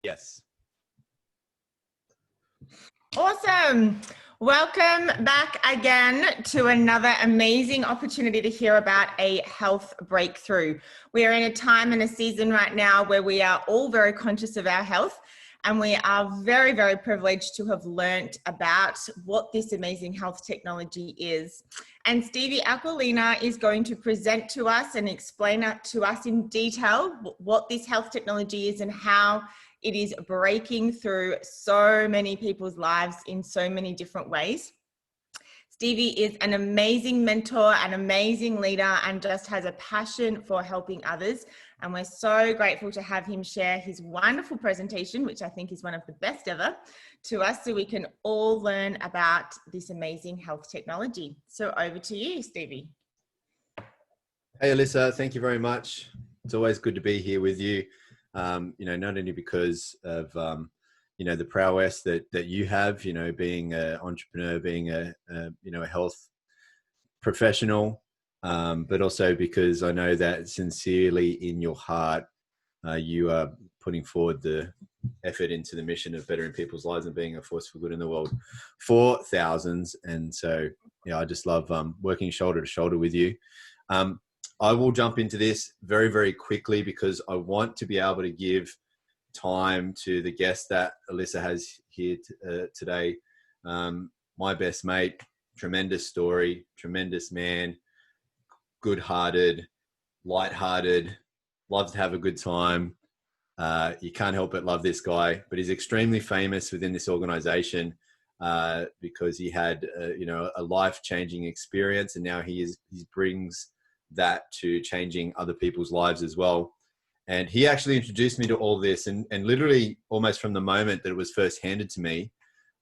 Yes. Awesome. Welcome back again to another amazing opportunity to hear about a health breakthrough. We are in a time and a season right now where we are all very conscious of our health, and we are very, very privileged to have learnt about what this amazing health technology is. And Stevie Aquilina is going to present to us and explain it to us in detail what this health technology is and how it is breaking through so many people's lives in so many different ways. Stevie is an amazing mentor, an amazing leader, and just has a passion for helping others. And we're so grateful to have him share his wonderful presentation, which I think is one of the best ever, to us so we can all learn about this amazing health technology. So over to you, Stevie. Hey, Alissa, thank you very much. It's always good to be here with you. Not only because of, the prowess that you have, being an entrepreneur, being a health professional, but also because I know that sincerely in your heart, you are putting forward the effort into the mission of bettering people's lives and being a force for good in the world for thousands. And so, I just love working shoulder to shoulder with you. I will jump into this very, very quickly because I want to be able to give time to the guest that Alissa has here today. My best mate, tremendous story, tremendous man, good-hearted, light-hearted, loves to have a good time. You can't help but love this guy, but he's extremely famous within this organization because he had, a life-changing experience, and now he brings that to changing other people's lives as well. And he actually introduced me to all this, and literally almost from the moment that it was first handed to me,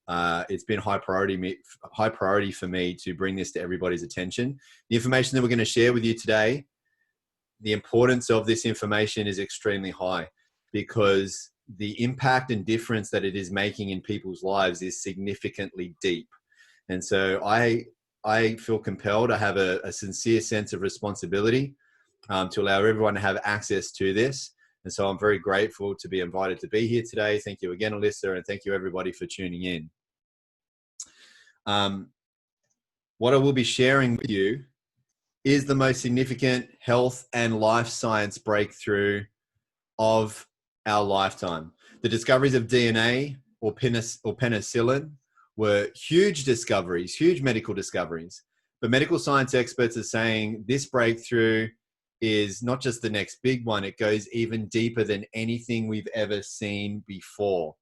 it's been high priority for me to bring this to everybody's attention. The information that we're going to share with you today, the importance of this information is extremely high because the impact and difference that it is making in people's lives is significantly deep. And so I feel compelled. I have a sincere sense of responsibility to allow everyone to have access to this. And so I'm very grateful to be invited to be here today. Thank you again, Alissa, and thank you everybody for tuning in. What I will be sharing with you is the most significant health and life science breakthrough of our lifetime. The discoveries of DNA or penicillin were huge discoveries, huge medical discoveries. But medical science experts are saying this breakthrough is not just the next big one, it goes even deeper than anything we've ever seen before.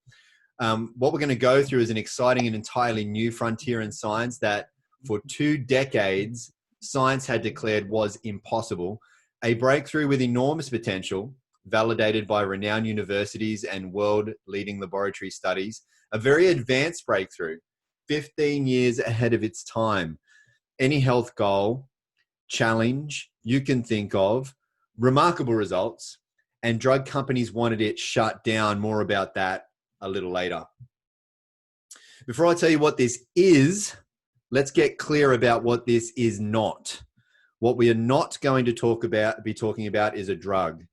What we're going to go through is an exciting and entirely new frontier in science that for 2 decades, science had declared was impossible. A breakthrough with enormous potential, validated by renowned universities and world-leading laboratory studies. A very advanced breakthrough, 15 years ahead of its time. Any health goal, challenge you can think of, remarkable results, and drug companies wanted it shut down. More about that a little later. Before I tell you what this is, let's get clear about what this is not. What we are not going to be talking about is a drug.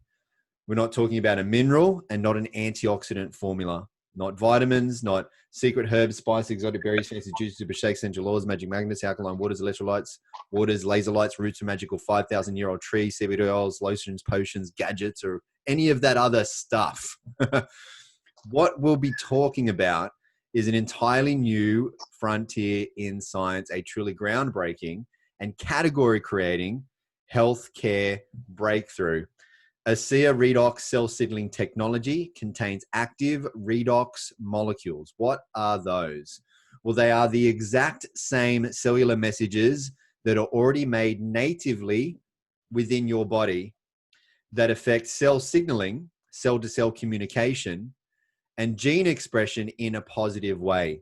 We're not talking about a mineral and not an antioxidant formula. Not vitamins, not secret herbs, spice, exotic berries, fancy juices, super shakes, essential oils, magic magnets, alkaline waters, electrolytes, waters, laser lights, roots of magical 5,000-year-old tree, CBD oils, lotions, potions, gadgets, or any of that other stuff. What we'll be talking about is an entirely new frontier in science, a truly groundbreaking and category-creating healthcare breakthrough. Alissa Redox cell signaling technology contains active redox molecules. What are those? Well, they are the exact same cellular messages that are already made natively within your body that affect cell signaling, cell-to-cell communication, and gene expression in a positive way,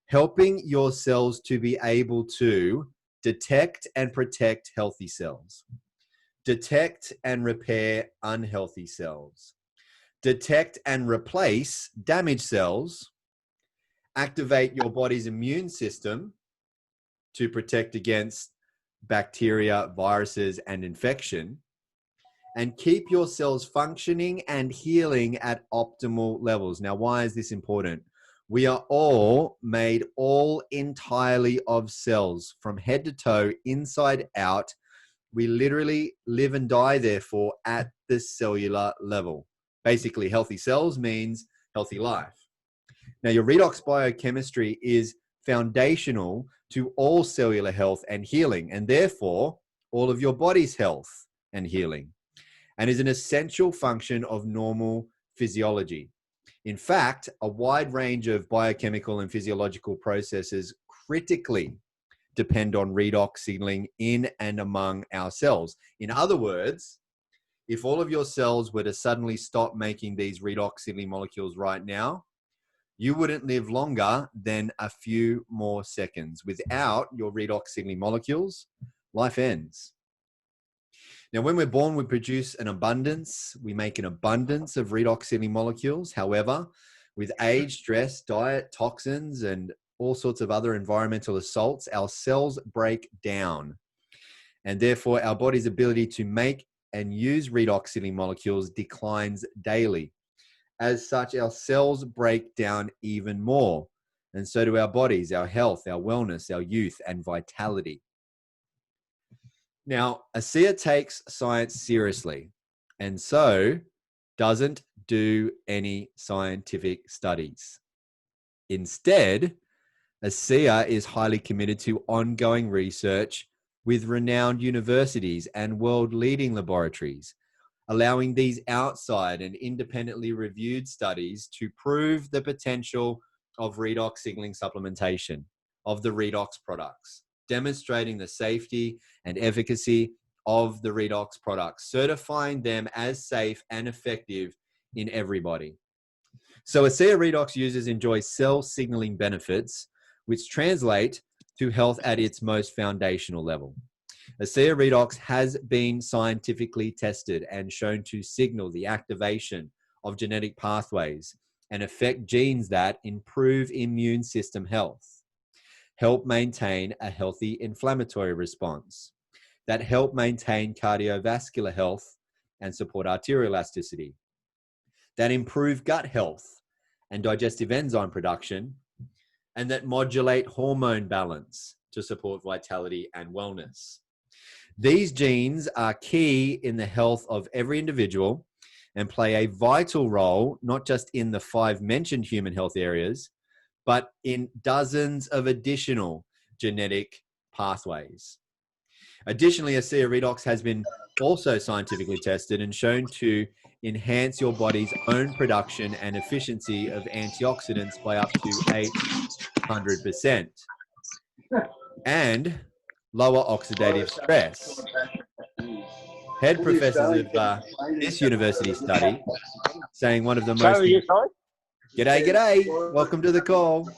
helping your cells to be able to detect and protect healthy cells, detect and repair unhealthy cells, detect and replace damaged cells, activate your body's immune system to protect against bacteria, viruses, and infection, and keep your cells functioning and healing at optimal levels. Now, why is this important? We are all made all entirely of cells from head to toe, inside out. We literally live and die, therefore, at the cellular level. Basically, healthy cells means healthy life. Now, your redox biochemistry is foundational to all cellular health and healing, and therefore all of your body's health and healing, and is an essential function of normal physiology. In fact, a wide range of biochemical and physiological processes critically depend on redox signaling in and among our cells. In other words, if all of your cells were to suddenly stop making these redox signaling molecules right now, you wouldn't live longer than a few more seconds. Without your redox signaling molecules, life ends. Now, when we're born, we produce an abundance. We make an abundance of redox signaling molecules. However, with age, stress, diet, toxins, and all sorts of other environmental assaults, our cells break down. And therefore, our body's ability to make and use redox signaling molecules declines daily. As such, our cells break down even more. And so do our bodies, our health, our wellness, our youth, and vitality. Now, ASEA takes science seriously, and so doesn't do any scientific studies. Instead, ASEA is highly committed to ongoing research with renowned universities and world-leading laboratories, allowing these outside and independently reviewed studies to prove the potential of redox signaling supplementation of the redox products, demonstrating the safety and efficacy of the redox products, certifying them as safe and effective in everybody. So ASEA redox users enjoy cell signaling benefits, which translate to health at its most foundational level. ASEA redox has been scientifically tested and shown to signal the activation of genetic pathways and affect genes that improve immune system health, help maintain a healthy inflammatory response, that help maintain cardiovascular health and support arterial elasticity, that improve gut health and digestive enzyme production, and that modulate hormone balance to support vitality and wellness. These genes are key in the health of every individual and play a vital role, not just in the 5 mentioned human health areas, but in dozens of additional genetic pathways. Additionally, ASEA redox has been also scientifically tested and shown to enhance your body's own production and efficiency of antioxidants by up to 800%, and lower oxidative stress. Head professors of this university study saying one of the most... G'day. Welcome to the call.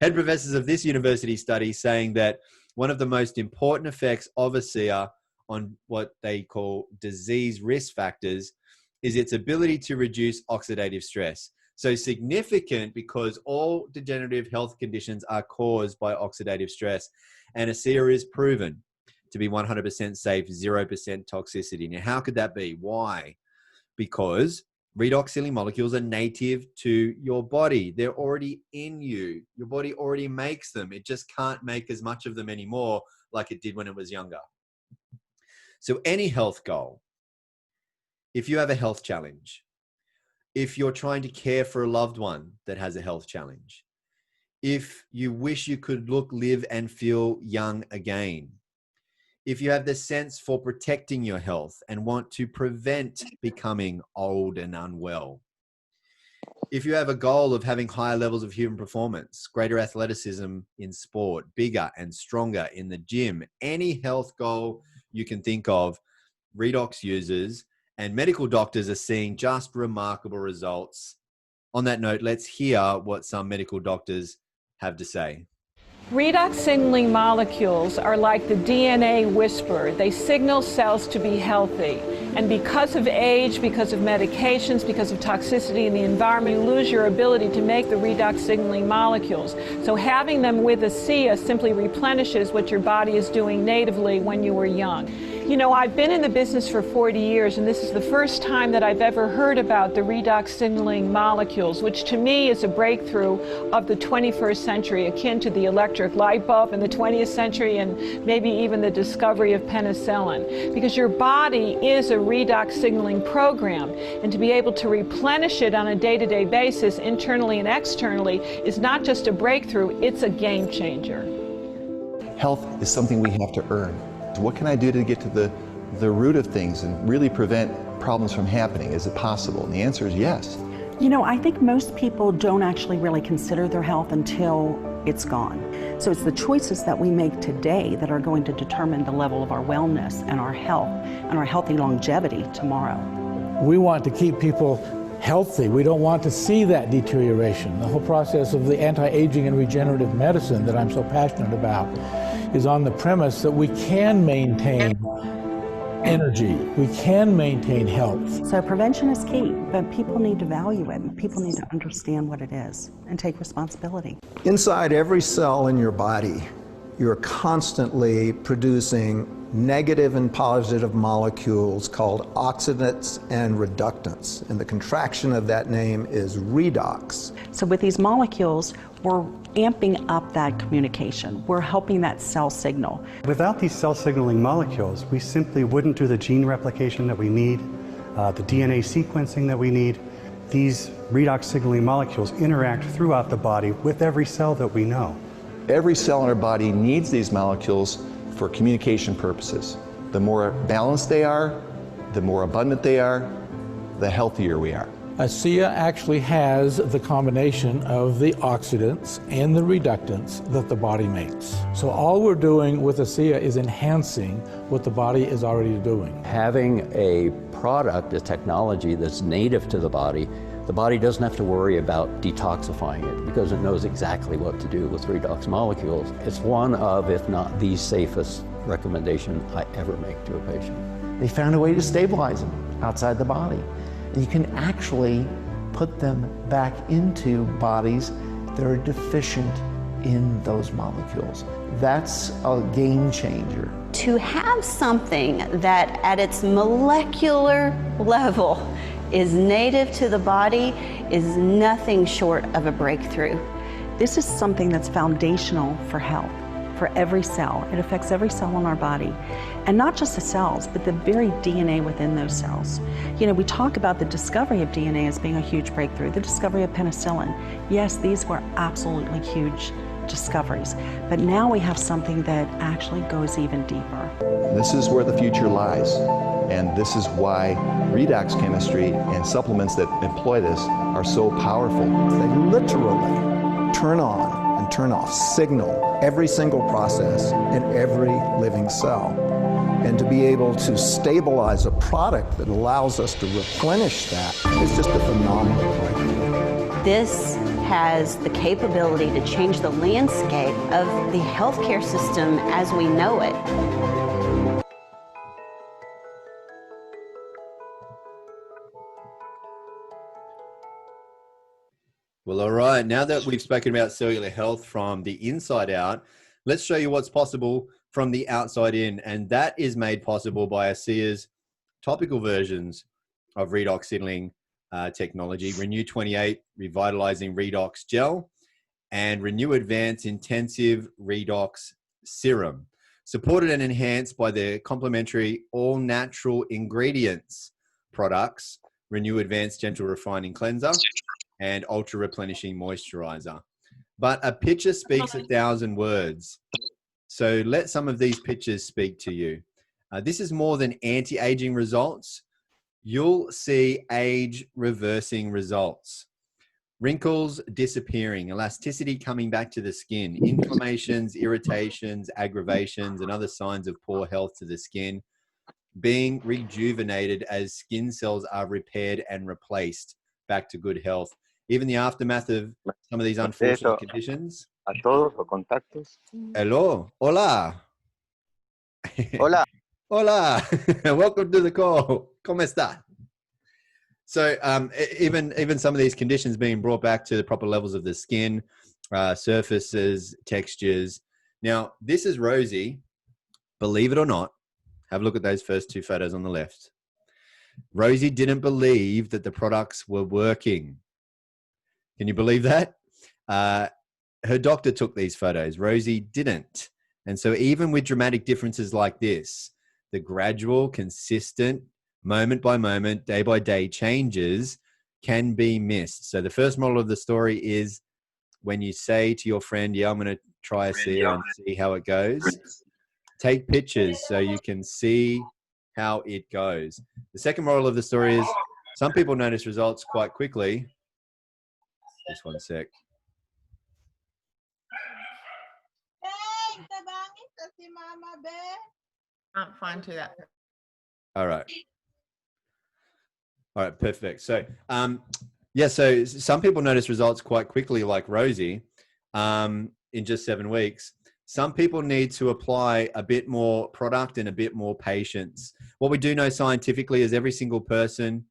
Head professors of this university study saying that one of the most important effects of ASEA on what they call disease risk factors is its ability to reduce oxidative stress. So significant because all degenerative health conditions are caused by oxidative stress, and ASEA is proven to be 100% safe, 0% toxicity. Now, how could that be? Why? Because redox signaling molecules are native to your body. They're already in you. Your body already makes them. It just can't make as much of them anymore like it did when it was younger. So any health goal, if you have a health challenge, if you're trying to care for a loved one that has a health challenge, if you wish you could look, live, and feel young again, if you have the sense for protecting your health and want to prevent becoming old and unwell, if you have a goal of having higher levels of human performance, greater athleticism in sport, bigger and stronger in the gym, any health goal you can think of, redox users and medical doctors are seeing just remarkable results. On that note, let's hear what some medical doctors have to say. Redox signaling molecules are like the DNA whisperer. They signal cells to be healthy. And because of age, because of medications, because of toxicity in the environment, you lose your ability to make the redox signaling molecules. So having them with ASEA simply replenishes what your body is doing natively when you were young. You know, I've been in the business for 40 years, and this is the first time that I've ever heard about the redox signaling molecules, which to me is a breakthrough of the 21st century, akin to the electric light bulb in the 20th century and maybe even the discovery of penicillin. Because your body is a redox signaling program, and to be able to replenish it on a day-to-day basis, internally and externally, is not just a breakthrough, it's a game changer. Health is something we have to earn. What can I do to get to the root of things and really prevent problems from happening? Is it possible? And the answer is yes. You know, I think most people don't actually really consider their health until it's gone. So it's the choices that we make today that are going to determine the level of our wellness and our health and our healthy longevity tomorrow. We want to keep people healthy. We don't want to see that deterioration. The whole process of the anti-aging and regenerative medicine that I'm so passionate about is on the premise that we can maintain energy, we can maintain health. So prevention is key, but people need to value it, and people need to understand what it is and take responsibility. Inside every cell in your body, you're constantly producing negative and positive molecules called oxidants and reductants. And the contraction of that name is redox. So with these molecules, we're amping up that communication. We're helping that cell signal. Without these cell signaling molecules, we simply wouldn't do the gene replication that we need, the DNA sequencing that we need. These redox signaling molecules interact throughout the body with every cell that we know. Every cell in our body needs these molecules for communication purposes. The more balanced they are, the more abundant they are, the healthier we are. ASEA actually has the combination of the oxidants and the reductants that the body makes. So all we're doing with ASEA is enhancing what the body is already doing. Having a product, a technology that's native to the body doesn't have to worry about detoxifying it because it knows exactly what to do with redox molecules. It's one of, if not the safest recommendation I ever make to a patient. They found a way to stabilize them outside the body. And you can actually put them back into bodies that are deficient in those molecules. That's a game changer. To have something that at its molecular level is native to the body is nothing short of a breakthrough. This is something that's foundational for health, for every cell. It affects every cell in our body. And not just the cells, but the very DNA within those cells. You know, we talk about the discovery of DNA as being a huge breakthrough, the discovery of penicillin. Yes, these were absolutely huge discoveries, but now we have something that actually goes even deeper. This is where the future lies, and this is why redox chemistry and supplements that employ this are so powerful. They literally turn on and turn off, signal every single process in every living cell. And to be able to stabilize a product that allows us to replenish that is just a phenomenal breakthrough. This has the capability to change the landscape of the healthcare system as we know it. Well, all right. Now that we've spoken about cellular health from the inside out, let's show you what's possible from the outside in. And that is made possible by ASEA's topical versions of redox signaling technology, Renew 28 Revitalizing Redox Gel and Renew Advanced Intensive Redox Serum, supported and enhanced by the complementary all-natural ingredients products, Renew Advanced Gentle Refining Cleanser and Ultra Replenishing Moisturizer. But a picture speaks 1,000 words. So let some of these pictures speak to you. This is more than anti-aging results. You'll see age-reversing results. Wrinkles disappearing, elasticity coming back to the skin, inflammations, irritations, aggravations, and other signs of poor health to the skin being rejuvenated as skin cells are repaired and replaced back to good health. Even the aftermath of some of these unfortunate conditions. A todos los contactos. Hello, hola. Hola. Hola. Welcome to the call. ¿Cómo está? So even some of these conditions being brought back to the proper levels of the skin, surfaces, textures. Now, this is Rosie, believe it or not, Have a look at those first two photos on the left. Rosie didn't believe that the products were working. Can you believe that? Her doctor took these photos. Rosie didn't. And so even with dramatic differences like this, the gradual, consistent, moment by moment, day by day changes can be missed. So the first moral of the story is when you say to your friend, yeah, I'm going to try a serum and see how it goes, take pictures so you can see how it goes. The second moral of the story is some people notice results quite quickly. Just one sec. Can't find who that. All right. All right, perfect. So, yeah, so some people notice results quite quickly, like Rosie, in just 7 weeks. Some people need to apply a bit more product and a bit more patience. What we do know scientifically is every single person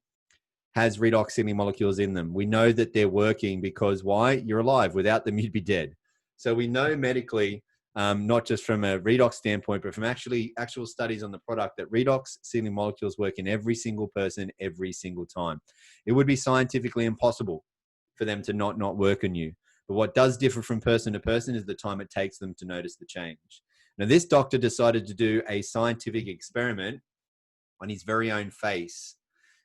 has redox signaling molecules in them. We know that they're working because why? You're alive. Without them, you'd be dead. So we know medically, not just from a redox standpoint, but from actual studies on the product, that redox signaling molecules work in every single person every single time. It would be scientifically impossible for them to not work on you. But what does differ from person to person is the time it takes them to notice the change. Now, this doctor decided to do a scientific experiment on his very own face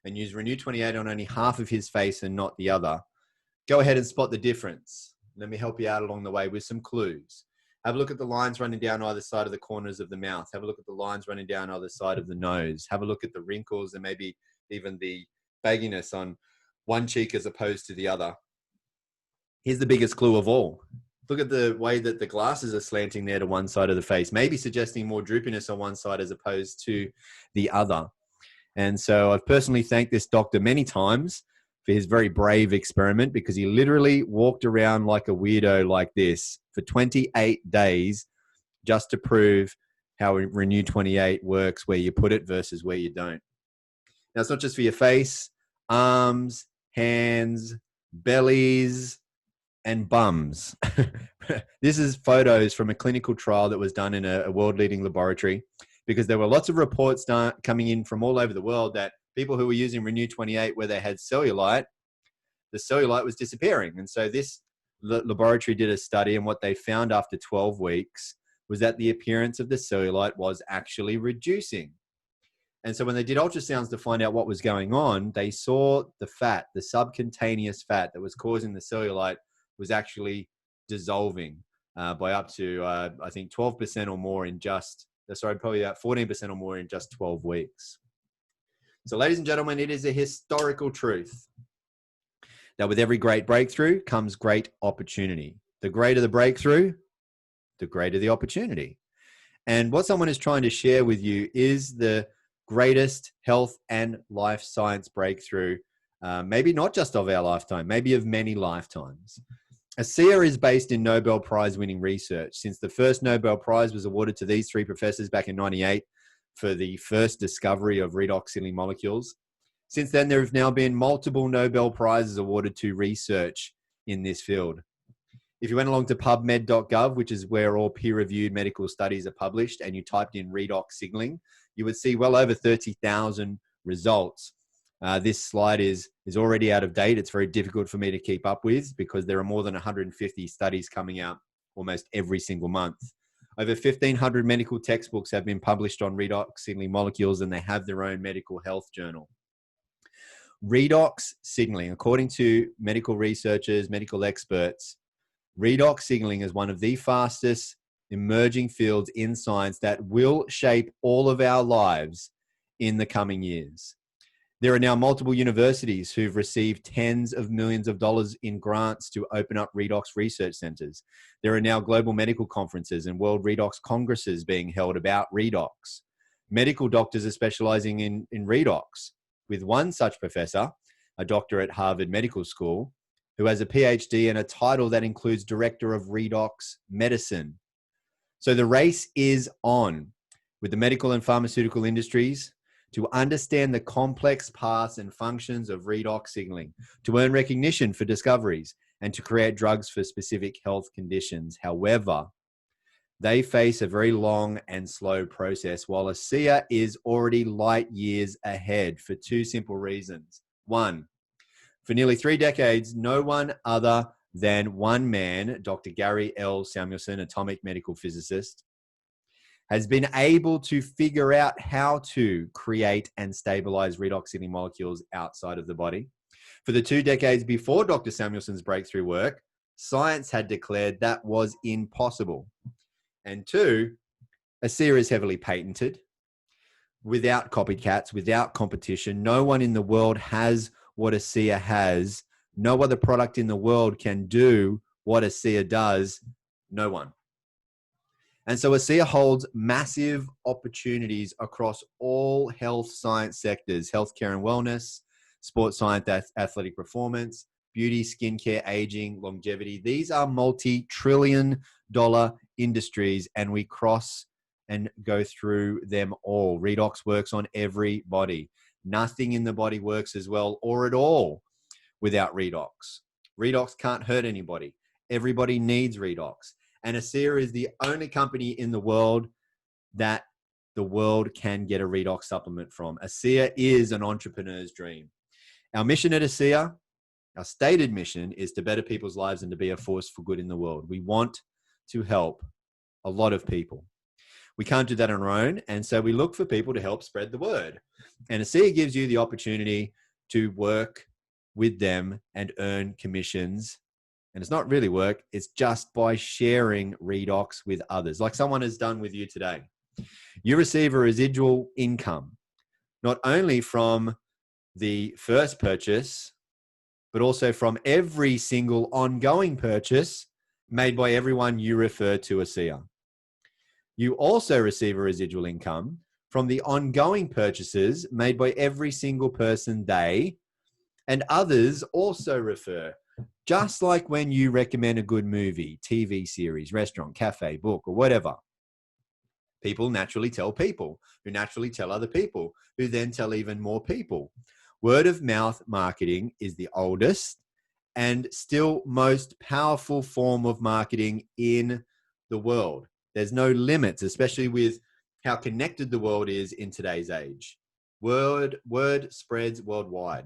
and use Renew 28 on only half of his face and not the other. Go ahead and spot the difference. Let me help you out along the way with some clues. Have a look at the lines running down either side of the corners of the mouth. Have a look at the lines running down either side of the nose. Have a look at the wrinkles and maybe even the bagginess on one cheek as opposed to the other. Here's the biggest clue of all. Look at the way that the glasses are slanting there to one side of the face, maybe suggesting more droopiness on one side as opposed to the other. And so I've personally thanked this doctor many times for his very brave experiment, because he literally walked around like a weirdo like this for 28 days just to prove how Renew 28 works, where you put it versus where you don't. Now, it's not just for your face, arms, hands, bellies, and bums. This is photos from a clinical trial that was done in a world-leading laboratory, because there were lots of reports coming in from all over the world that people who were using Renew 28 where they had cellulite, the cellulite was disappearing. And so this laboratory did a study, and what they found after 12 weeks was that the appearance of the cellulite was actually reducing. And so when they did ultrasounds to find out what was going on, they saw the fat, the subcutaneous fat that was causing the cellulite, was actually dissolving by up to, I think, 12% or more in probably about 14% or more in just 12 weeks. So ladies and gentlemen, it is a historical truth that with every great breakthrough comes great opportunity. The greater the breakthrough, the greater the opportunity. And what someone is trying to share with you is the greatest health and life science breakthrough, maybe not just of our lifetime, maybe of many lifetimes. ASEA is based in Nobel Prize winning research. Since the first Nobel Prize was awarded to these three professors back in '98 for the first discovery of redox signaling molecules, since then there have now been multiple Nobel Prizes awarded to research in this field. If you went along to pubmed.gov, which is where all peer-reviewed medical studies are published, and you typed in redox signaling, you would see well over 30,000 results. This slide is already out of date. It's very difficult for me to keep up with because there are more than 150 studies coming out almost every single month. Over 1,500 medical textbooks have been published on redox signaling molecules, and they have their own medical health journal. Redox signaling, according to medical researchers, medical experts, redox signaling is one of the fastest emerging fields in science that will shape all of our lives in the coming years. There are now multiple universities who've received tens of millions of dollars in grants to open up redox research centers. There are now global medical conferences and world redox congresses being held about redox. Medical doctors are specializing in redox, with one such professor, a doctor at Harvard Medical School, who has a PhD and a title that includes Director of Redox Medicine. So the race is on with the medical and pharmaceutical industries to understand the complex paths and functions of redox signaling, to earn recognition for discoveries, and to create drugs for specific health conditions. However, They face a very long and slow process, while ASEA is already light years ahead for two simple reasons. One, for nearly 3 decades, no one other than one man, Dr. Gary L. Samuelson, atomic medical physicist, has been able to figure out how to create and stabilize redox sealing molecules outside of the body. For the 2 decades before Dr. Samuelson's breakthrough work, science had declared that was impossible. And two, ASEA is heavily patented. Without copycats, without competition, no one in the world has what ASEA has. No other product in the world can do what ASEA does. No one. And so ASEA holds massive opportunities across all health science sectors: healthcare and wellness, sports science, athletic performance, beauty, skincare, aging, longevity. These are multi-trillion-dollar industries, and we cross and go through them all. Redox works on every body. Nothing in the body works as well or at all without redox. Redox can't hurt anybody. Everybody needs redox. And ASEA is the only company in the world that the world can get a redox supplement from. ASEA is an entrepreneur's dream. Our mission at ASEA, our stated mission, is to better people's lives and to be a force for good in the world. We want to help a lot of people. We can't do that on our own, and so we look for people to help spread the word. And ASEA gives you the opportunity to work with them and earn commissions. And it's not really work, it's just by sharing redox with others, like someone has done with you today. You receive a residual income, not only from the first purchase, but also from every single ongoing purchase made by everyone you refer to ASEA. You also receive a residual income from the ongoing purchases made by every single person they and others also refer. Just like when you recommend a good movie, TV series, restaurant, cafe, book, or whatever. People naturally tell people, who naturally tell other people, who then tell even more people. Word of mouth marketing is the oldest and still most powerful form of marketing in the world. There's no limits, especially with how connected the world is in today's age. Word spreads worldwide.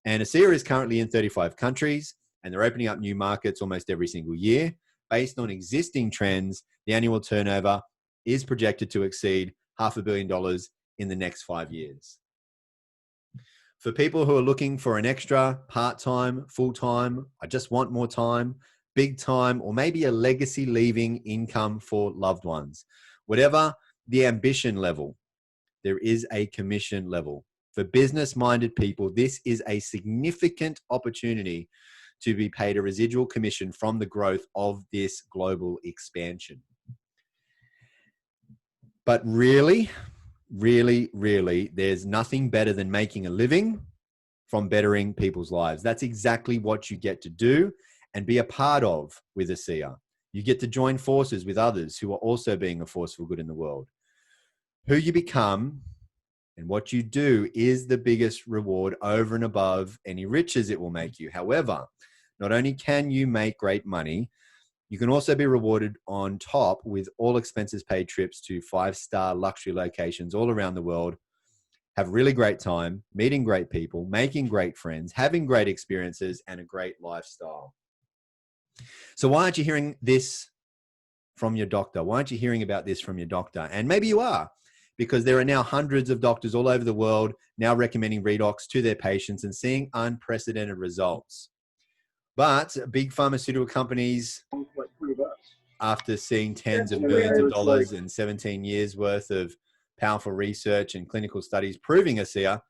And ASEA is currently in 35 countries, and they're opening up new markets almost every single year. Based on existing trends, the annual turnover is projected to exceed $500 million in the next 5 years. For people who are looking for an extra part-time, full-time, I just want more time, big time, or maybe a legacy leaving income for loved ones, whatever the ambition level, there is a commission level. For business-minded people, this is a significant opportunity to be paid a residual commission from the growth of this global expansion. But really, there's nothing better than making a living from bettering people's lives. That's exactly what you get to do and be a part of with ASEA. You get to join forces with others who are also being a force for good in the world. Who you become and what you do is the biggest reward over and above any riches it will make you. However, not only can you make great money, you can also be rewarded on top with all expenses paid trips to 5-star luxury locations all around the world. Have really great time, meeting great people, making great friends, having great experiences, and a great lifestyle. So why aren't you hearing this from your doctor? Why aren't you hearing about this from your doctor? And maybe you are, because there are now hundreds of doctors all over the world now recommending redox to their patients and seeing unprecedented results. But big pharmaceutical companies, after seeing tens of billions of dollars and 17 years worth of powerful research and clinical studies proving ASEA,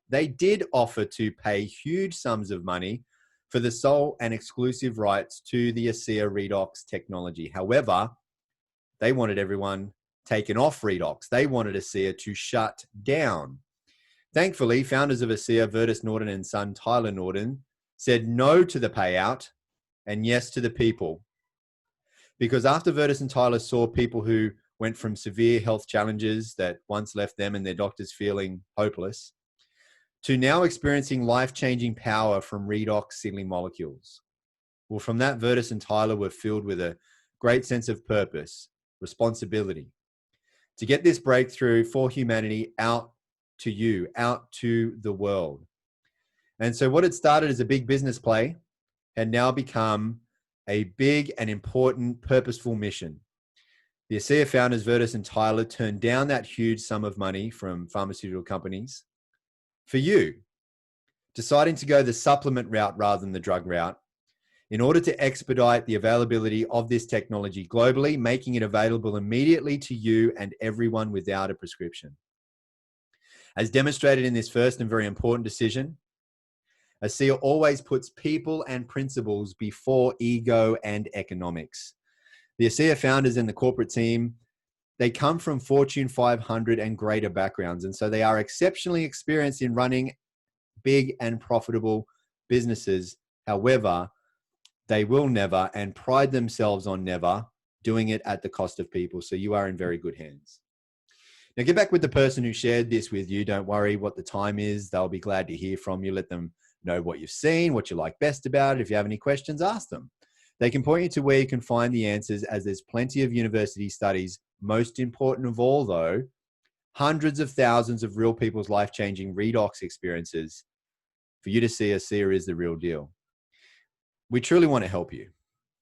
they did offer to pay huge sums of money for the sole and exclusive rights to the ASEA Redox technology. However, they wanted everyone taken off Redox. They wanted ASEA to shut down. Thankfully, founders of ASEA, Virtus Norton and son Tyler Norton, said no to the payout and yes to the people. Because after Virtus and Tyler saw people who went from severe health challenges that once left them and their doctors feeling hopeless, to now experiencing life-changing power from redox sealing molecules. Well, from that, Virtus and Tyler were filled with a great sense of purpose, responsibility to get this breakthrough for humanity out to you, out to the world. And so what had started as a big business play had now become a big and important purposeful mission. The ASEA founders, Vertus and Tyler, turned down that huge sum of money from pharmaceutical companies for you, deciding to go the supplement route rather than the drug route in order to expedite the availability of this technology globally, making it available immediately to you and everyone without a prescription. As demonstrated in this first and very important decision, ASEA always puts people and principles before ego and economics. The ASEA founders and the corporate team, they come from Fortune 500 and greater backgrounds, and so they are exceptionally experienced in running big and profitable businesses. However, they will never, and pride themselves on never, doing it at the cost of people. So you are in very good hands. Now get back with the person who shared this with you. Don't worry what the time is. They'll be glad to hear from you. Let them know what you've seen, what you like best about it. If you have any questions, ask them. They can point you to where you can find the answers, as there's plenty of university studies. Most important of all, though, hundreds of thousands of real people's life-changing redox experiences for you to see ASEA is the real deal. We truly want to help you.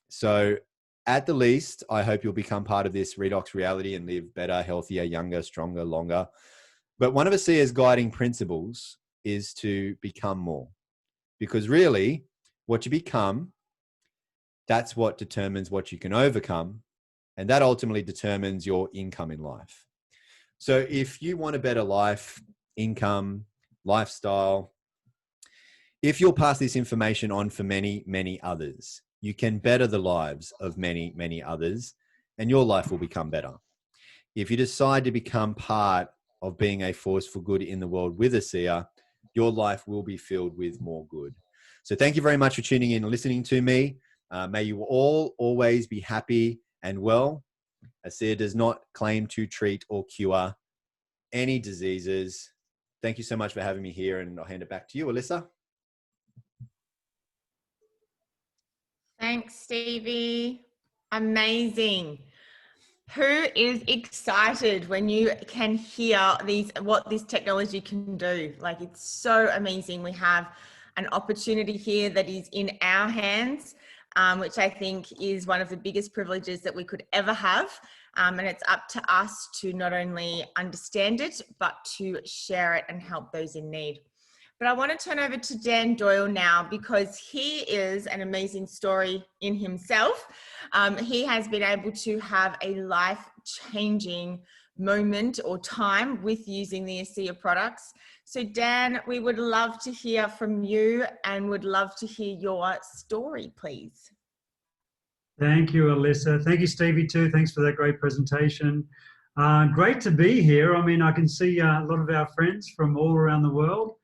So at the least, I hope you'll become part of this redox reality and live better, healthier, younger, stronger, longer. But one of ASEA's guiding principles is to become more. Because really, what you become, that's what determines what you can overcome. And that ultimately determines your income in life. So if you want a better life, income, lifestyle, if you'll pass this information on for many, many others, you can better the lives of many, many others, and your life will become better. If you decide to become part of being a force for good in the world with ASEA, your life will be filled with more good. So thank you very much for tuning in and listening to me. May you all always be happy and well. ASEA does not claim to treat or cure any diseases. Thank you so much for having me here, and I'll hand it back to you, Alissa. Thanks, Stevie. Amazing. Who is excited when you can hear what this technology can do? Like, it's so amazing. We have an opportunity here that is in our hands, which I think is one of the biggest privileges that we could ever have. And it's up to us to not only understand it, but to share it and help those in need. But I want to turn over to Dan Doyle now, because he is an amazing story in himself. He has been able to have a life-changing moment or time with using the ASEA products. So Dan, we would love to hear from you and would love to hear your story, please. Thank you, Alissa. Thank you, Stevie, too. Thanks for that great presentation. Great to be here. I mean, I can see a lot of our friends from all around the world.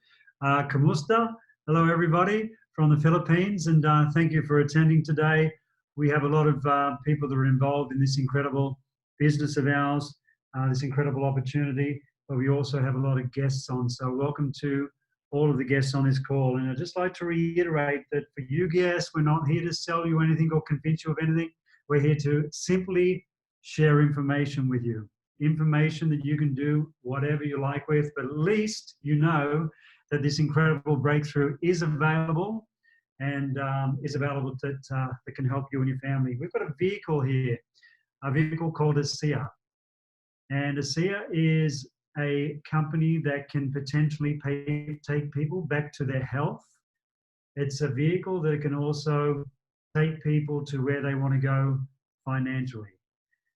Kamusta. Hello, everybody from the Philippines, and thank you for attending today. We have a lot of people that are involved in this incredible business of ours, this incredible opportunity, but we also have a lot of guests on. So welcome to all of the guests on this call. And I'd just like to reiterate that for you guests, we're not here to sell you anything or convince you of anything. We're here to simply share information with you, information that you can do whatever you like with, but at least you know that this incredible breakthrough is available and is available that can help you and your family. We've got a vehicle here, a vehicle called ASEA. And ASEA is a company that can potentially take people back to their health. It's a vehicle that can also take people to where they want to go financially.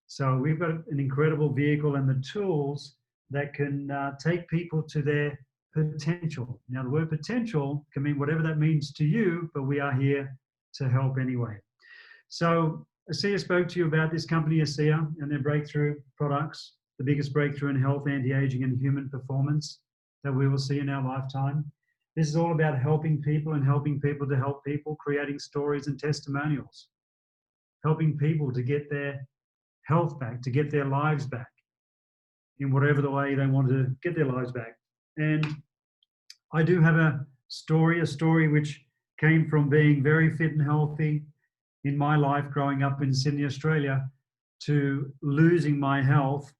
So we've got an incredible vehicle and the tools that can take people to their potential. Now, the word potential can mean whatever that means to you, but we are here to help anyway. So ASEA spoke to you about this company, ASEA, and their breakthrough products, the biggest breakthrough in health, anti-aging, and human performance that we will see in our lifetime. This is all about helping people and helping people to help people, creating stories and testimonials, helping people to get their health back, to get their lives back in whatever the way they want to get their lives back. And I do have a story which came from being very fit and healthy in my life growing up in Sydney, Australia, to losing my health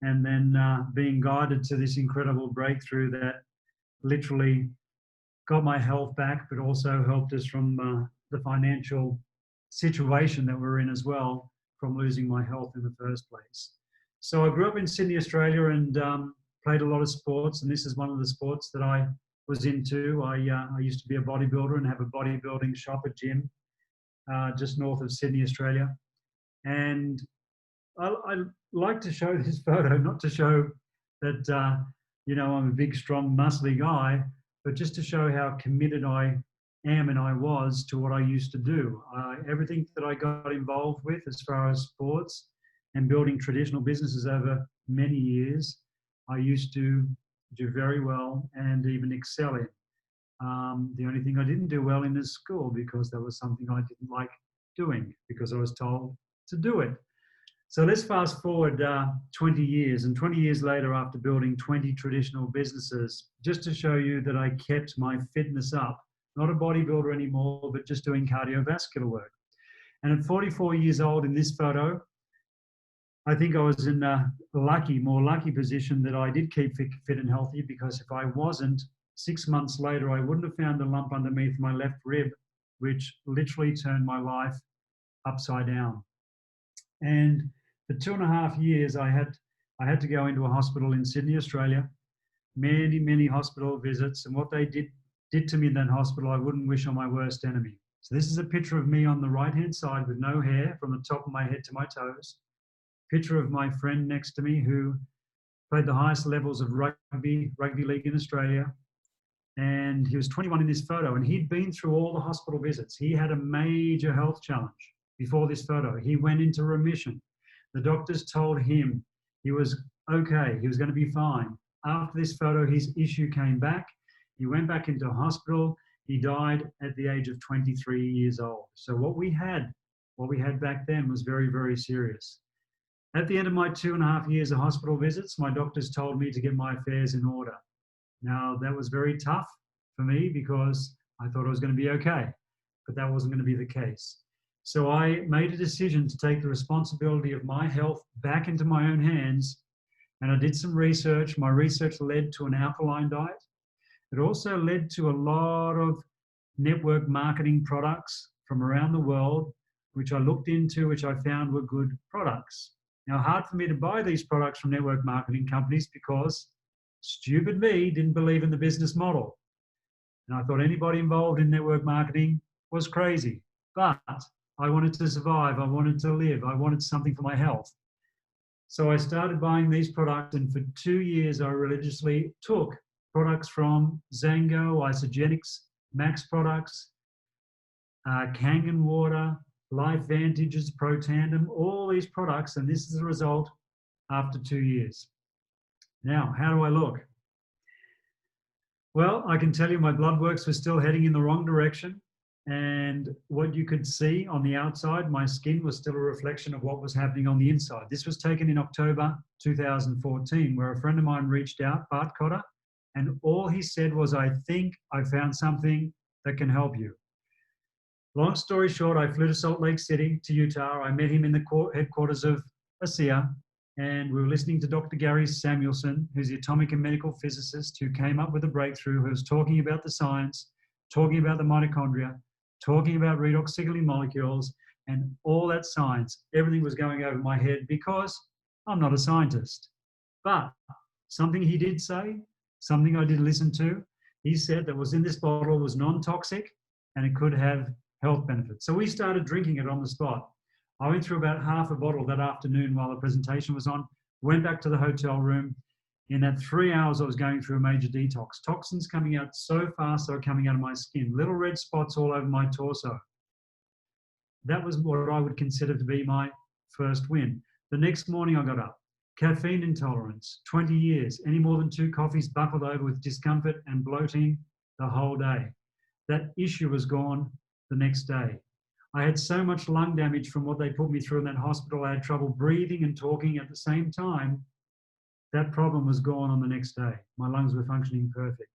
and then being guided to this incredible breakthrough that literally got my health back, but also helped us from the financial situation that we're in as well, from losing my health in the first place. So I grew up in Sydney, Australia, and played a lot of sports, and this is one of the sports that I was into. I used to be a bodybuilder and have a bodybuilding shop, a gym, just north of Sydney, Australia. And I like to show this photo, not to show that, you know, I'm a big, strong, muscly guy, but just to show how committed I am and I was to what I used to do. Everything that I got involved with as far as sports and building traditional businesses over many years, I used to do very well and even excel in. The only thing I didn't do well in is school, because that was something I didn't like doing because I was told to do it. So let's fast forward 20 years, and 20 years later, after building 20 traditional businesses, just to show you that I kept my fitness up, not a bodybuilder anymore, but just doing cardiovascular work. And at 44 years old in this photo, I think I was in a more lucky position that I did keep fit and healthy, because if I wasn't, 6 months later, I wouldn't have found a lump underneath my left rib, which literally turned my life upside down. And for 2.5 years, I had to go into a hospital in Sydney, Australia, many hospital visits. And what they did to me in that hospital, I wouldn't wish on my worst enemy. So this is a picture of me on the right-hand side with no hair from the top of my head to my toes. Picture of my friend next to me who played the highest levels of rugby league in Australia. And he was 21 in this photo, and he'd been through all the hospital visits. He had a major health challenge before this photo. He went into remission. The doctors told him he was okay, he was going to be fine. After this photo, his issue came back. He went back into hospital. He died at the age of 23 years old. So what we had back then was very, very serious. At the end of my 2.5 years of hospital visits, my doctors told me to get my affairs in order. Now, that was very tough for me because I thought I was going to be okay, but that wasn't going to be the case. So I made a decision to take the responsibility of my health back into my own hands, and I did some research. My research led to an alkaline diet. It also led to a lot of network marketing products from around the world, which I looked into, which I found were good products. Now, hard for me to buy these products from network marketing companies because stupid me didn't believe in the business model. And I thought anybody involved in network marketing was crazy. But I wanted to survive. I wanted to live. I wanted something for my health. So I started buying these products, and for 2 years, I religiously took products from Zango, Isogenics, Max products, Kangen water, Life Vantages, Pro Tandem, all these products, and this is the result after 2 years. Now, how do I look? Well, I can tell you my blood works were still heading in the wrong direction, and what you could see on the outside, my skin was still a reflection of what was happening on the inside. This was taken in October 2014, where a friend of mine reached out, Bart Cotter, and all he said was, I think I found something that can help you. Long story short, I flew to Salt Lake City, to Utah. I met him in the headquarters of Alissa, and we were listening to Dr. Gary Samuelson, who's the atomic and medical physicist who came up with a breakthrough, who was talking about the science, talking about the mitochondria, talking about redox signaling molecules, and all that science. Everything was going over my head because I'm not a scientist. But something he did say, something I did listen to, he said that was in this bottle was non-toxic and it could have health benefits. So we started drinking it on the spot. I went through about half a bottle that afternoon while the presentation was on, went back to the hotel room. In that 3 hours, I was going through a major detox. Toxins coming out so fast, they were coming out of my skin. Little red spots all over my torso. That was what I would consider to be my first win. The next morning I got up. Caffeine intolerance, 20 years. Any more than 2 coffees buckled over with discomfort and bloating the whole day. That issue was gone the next day. I had so much lung damage from what they put me through in that hospital. I had trouble breathing and talking at the same time. That problem was gone on the next day. My lungs were functioning perfect.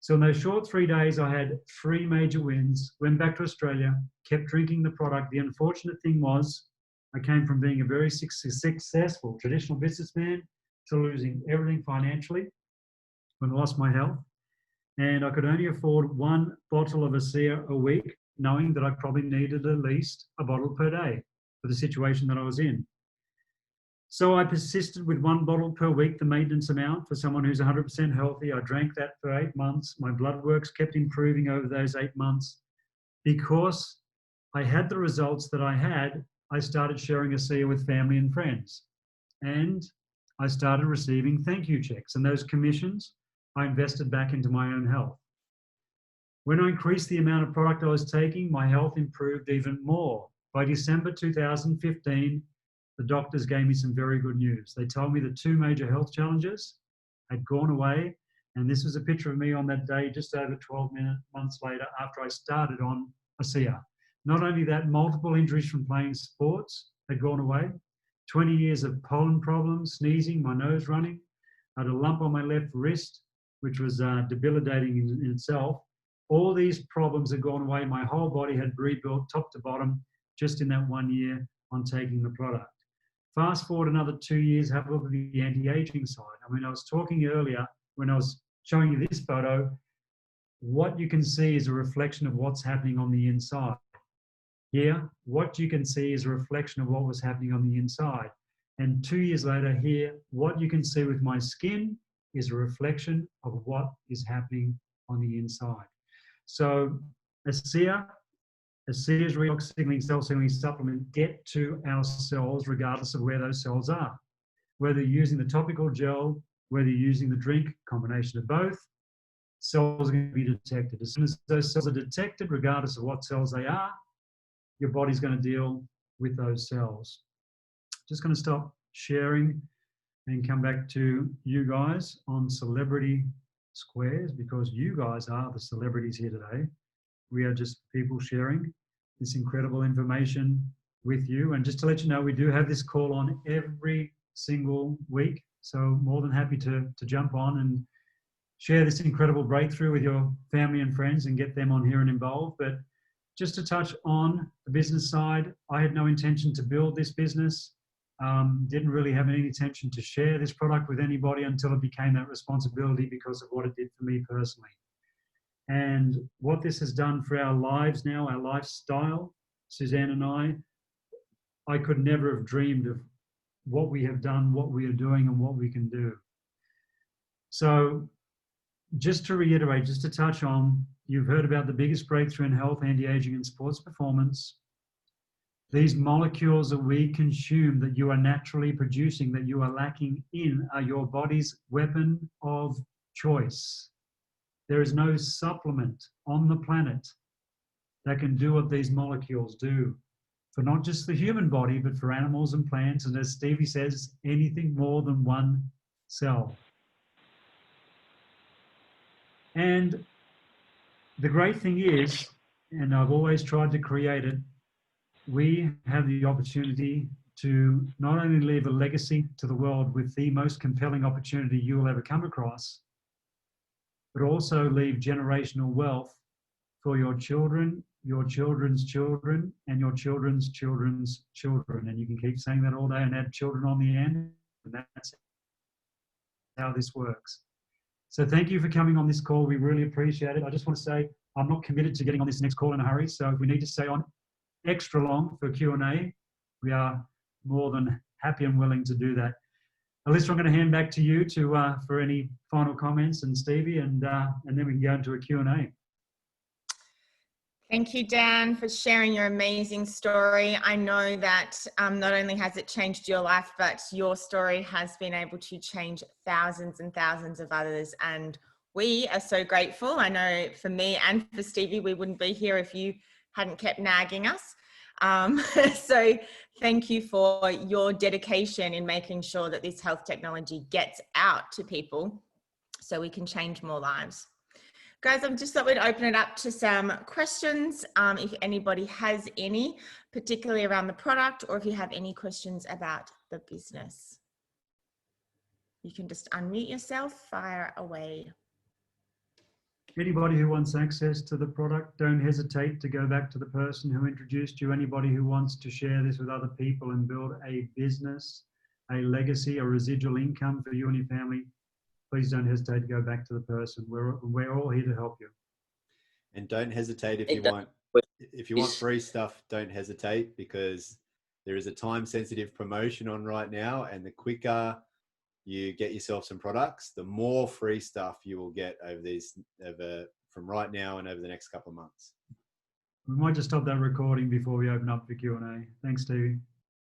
So in those short 3 days, I had 3 major wins, went back to Australia, kept drinking the product. The unfortunate thing was I came from being a very successful traditional businessman to losing everything financially when I lost my health. And I could only afford 1 bottle of Alissa a week, knowing that I probably needed at least a bottle per day for the situation that I was in. So I persisted with 1 bottle per week, the maintenance amount for someone who's 100% healthy. I drank that for 8 months. My blood works kept improving over those 8 months. Because I had the results that I had, I started sharing Alissa with family and friends. And I started receiving thank you checks. And those commissions, I invested back into my own health. When I increased the amount of product I was taking, my health improved even more. By December 2015, the doctors gave me some very good news. They told me the 2 major health challenges had gone away. And this was a picture of me on that day, just over 12 months later, after I started on Alissa. Not only that, multiple injuries from playing sports had gone away. 20 years of pollen problems, sneezing, my nose running. I had a lump on my left wrist, which was debilitating in itself. All these problems had gone away. My whole body had rebuilt top to bottom just in that 1 year on taking the product. Fast forward another 2 years, have a look at the anti-aging side. I mean, I was talking earlier when I was showing you this photo, what you can see is a reflection of what's happening on the inside. Here, what you can see is a reflection of what was happening on the inside. And 2 years later here, what you can see with my skin is a reflection of what is happening on the inside. So Alissa, Alicia's redox signaling cell signaling supplement get to our cells regardless of where those cells are. Whether you're using the topical gel, whether you're using the drink, combination of both, cells are going to be detected. As soon as those cells are detected, regardless of what cells they are, your body's going to deal with those cells. Just going to stop sharing and come back to you guys on Celebrity Squares, because you guys are the celebrities here today. We are just people sharing this incredible information with you. And just to let you know, we do have this call on every single week. So more than happy to jump on and share this incredible breakthrough with your family and friends and get them on here and involved. But just to touch on the business side, I had no intention to build this business. Didn't really have any intention to share this product with anybody until it became that responsibility because of what it did for me personally. And what this has done for our lives now, our lifestyle, Suzanne and I could never have dreamed of what we have done, what we are doing, and what we can do. So just to reiterate, just to touch on, you've heard about the biggest breakthrough in health, anti-aging, and sports performance. These molecules that we consume, that you are naturally producing, that you are lacking in, are your body's weapon of choice. There is no supplement on the planet that can do what these molecules do for not just the human body, but for animals and plants. And as Stevie says, anything more than one cell. And the great thing is, and I've always tried to create it, we have the opportunity to not only leave a legacy to the world with the most compelling opportunity you will ever come across, but also leave generational wealth for your children, your children's children, and your children's children's children. And you can keep saying that all day and add children on the end, and that's how this works. So thank you for coming on this call. We really appreciate it. I just want to say I'm not committed to getting on this next call in a hurry. So if we need to stay on extra long for Q&A, we are more than happy and willing to do that. Alissa, I'm going to hand back to you for any final comments, and Stevie, and then we can go into a Q&A. Thank you, Dan, for sharing your amazing story. I know that not only has it changed your life, but your story has been able to change thousands and thousands of others. And we are so grateful. I know for me and for Stevie, we wouldn't be here if you hadn't kept nagging us. So thank you for your dedication in making sure that this health technology gets out to people so we can change more lives. Guys, I'm just thought we'd open it up to some questions. If anybody has any, particularly around the product, or if you have any questions about the business, you can just unmute yourself, fire away. Anybody who wants access to the product, don't hesitate to go back to the person who introduced you. Anybody who wants to share this with other people and build a business, a legacy, a residual income for you and your family, please don't hesitate to go back to the person. We're all here to help you. And don't hesitate if you want free stuff, don't hesitate, because there is a time-sensitive promotion on right now, and the quicker you get yourself some products, the more free stuff you will get from right now and over the next couple of months. We might just stop that recording before we open up for Q&A. Thanks, Stevie.